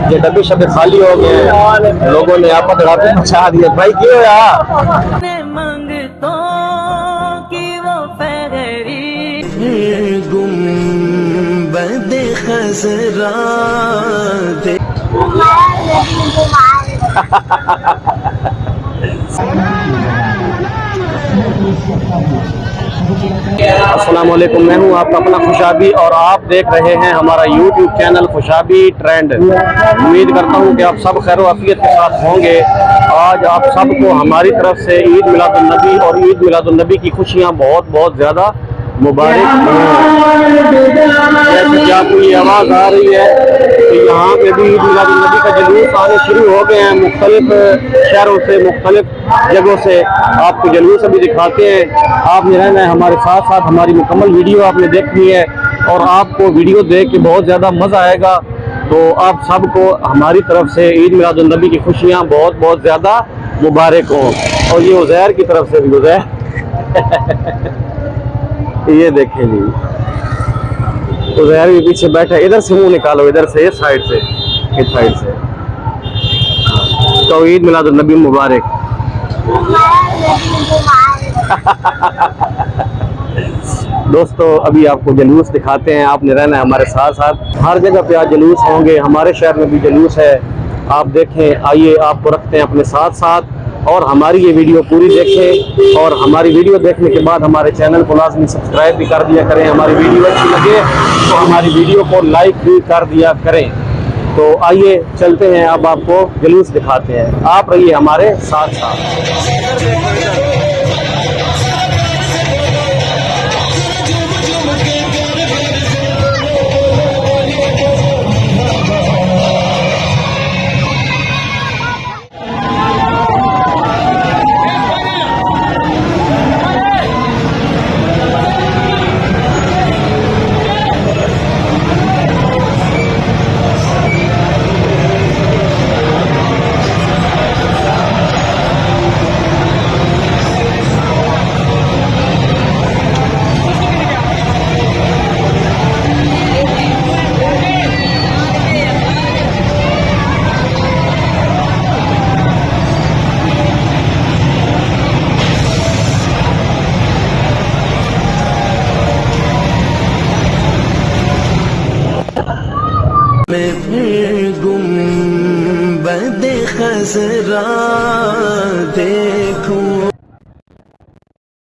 ये डब्बे शब्बे खाली हो गए हैं, लोगों ने आपस में मचा दिया। भाई क्यों यार गुंबद खज़रा दे। अस्सलाम वालेकुम, मैं हूं आपका अपना खुशाबी और आप देख रहे हैं हमारा यूट्यूब चैनल खुशाबी ट्रेंड। उम्मीद करता हूं कि आप सब खैर आफियत के साथ होंगे। आज आप सबको हमारी तरफ से ईद मिलादुन नबी और ईद मिलादुन नबी की खुशियां बहुत बहुत ज़्यादा मुबारक हो। जैसे कि आपको ये आवाज़ आ रही है कि यहाँ पे भी ईद मिलादुन नबी का जुलूस आने शुरू हो गए हैं। मुख्तलिफ शहरों से, मुख्तलिफ जगहों से आपको जुलूस अभी दिखाते हैं। आपने रहना है हमारे साथ साथ, हमारी मुकम्मल वीडियो आपने देखनी है और आपको वीडियो देख के बहुत ज़्यादा मज़ा आएगा। तो आप सबको हमारी तरफ से ईद मिलादुन नबी की खुशियाँ बहुत बहुत ज़्यादा मुबारक हों। और ये उज़ैर की तरफ से भी, उज़ैर ये देखें जी, उज़ैर भी पीछे बैठा। इधर से मुंह निकालो, इधर से, इस साइड से, इस साइड से। तो ईद मिलादुन नबी मुबारक। दोस्तों अभी आपको जुलूस दिखाते हैं, आपने रहना है हमारे साथ साथ। हर जगह पे आज जुलूस होंगे, हमारे शहर में भी जुलूस है, आप देखें। आइए आपको रखते हैं अपने साथ साथ और हमारी ये वीडियो पूरी देखें। और हमारी वीडियो देखने के बाद हमारे चैनल को लाजमी सब्सक्राइब भी कर दिया करें। हमारी वीडियो अच्छी लगे तो हमारी वीडियो को लाइक भी कर दिया करें। तो आइए चलते हैं, अब आपको जुलूस दिखाते हैं, आप रहिए हमारे साथ साथ। मैं फिर गुंबद खज़रा देखूं।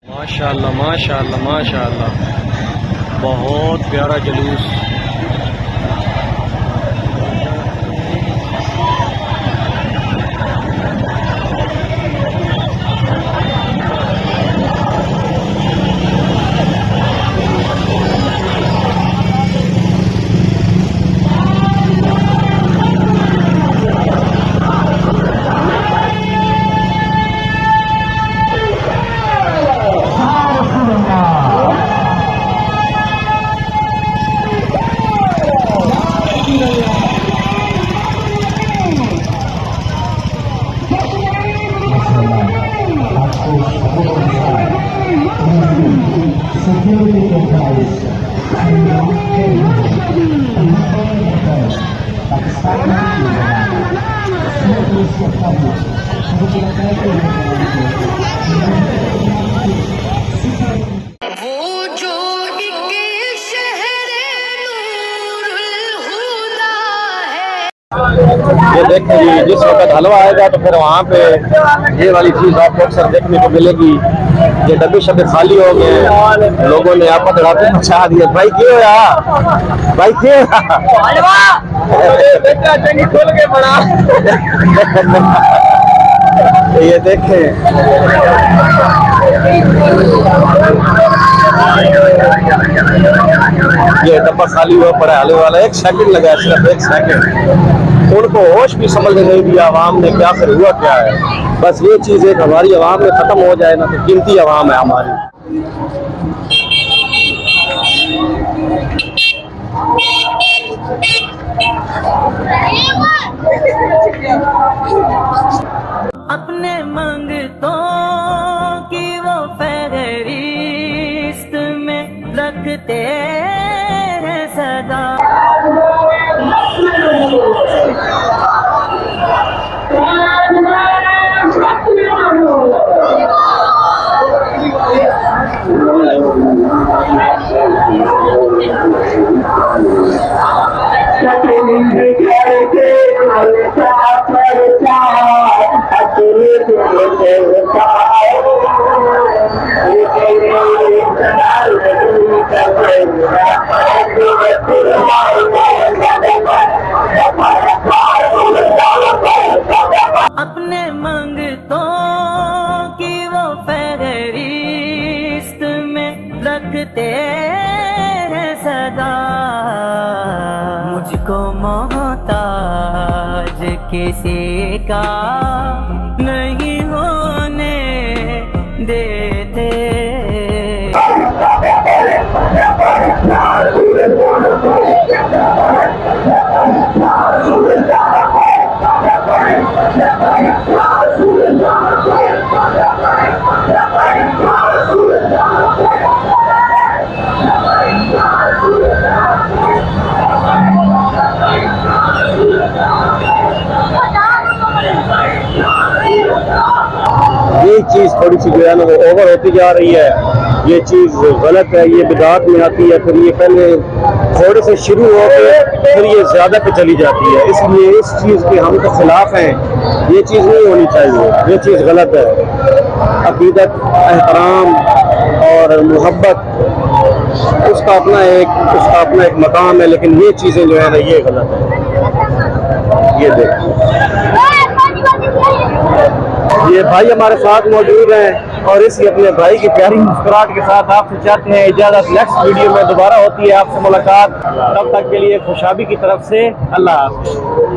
माशाअल्लाह माशाअल्लाह माशाअल्लाह, बहुत प्यारा जुलूस। ये देखें जी, जिस वक्त हलवा आएगा तो फिर वहाँ पे ये वाली चीज़ आपको अक्सर देखने को मिलेगी। ये डब्बे शब्बे खाली हो गए हैं, लोगों ने आपस में मचा दिया। भाई क्यों यार, भाई क्यों खोल के पड़ा। ये देखें, ये डब्बा खाली हुआ पड़ा हलवे वाला। 1 सेकंड लगा, सिर्फ 1 सेकंड। उनको होश भी समझ नहीं दिया आवाम ने, क्या फिर हुआ क्या है। बस ये चीज़ एक हमारी आवाम में ख़त्म हो जाए ना, तो कीमती आवाम है हमारी। अपने मांगतों की वो फहरिस्त में रखते हैं सदा। अपने मंगतों की वो फहरिस्त में रखते हैं सदा, मुझको मोहताज किसी का नहीं होने देते। ये चीज़ थोड़ी सी जो है ना वो ओवर होती जा रही है, ये चीज़ गलत है, ये बिदात में आती है, फिर ये पहले थोड़े से शुरू होकर फिर ये ज़्यादा पे चली जाती है, इसलिए इस चीज़ के हम तो खिलाफ हैं, ये चीज़ नहीं होनी चाहिए, ये चीज़ गलत है। अकीदत, एहतराम और मोहब्बत उसका अपना एक मकाम है, लेकिन ये चीज़ें जो है ना ये गलत है। ये देखो ये भाई हमारे साथ मौजूद हैं और इसी अपने भाई की प्यारी मुस्कुराहट के साथ आपसे चाहते हैं इजाज़त। नेक्स्ट वीडियो में दोबारा होती है आपसे मुलाकात, तब तक के लिए खुशाबी की तरफ से अल्लाह हाफ़िज़।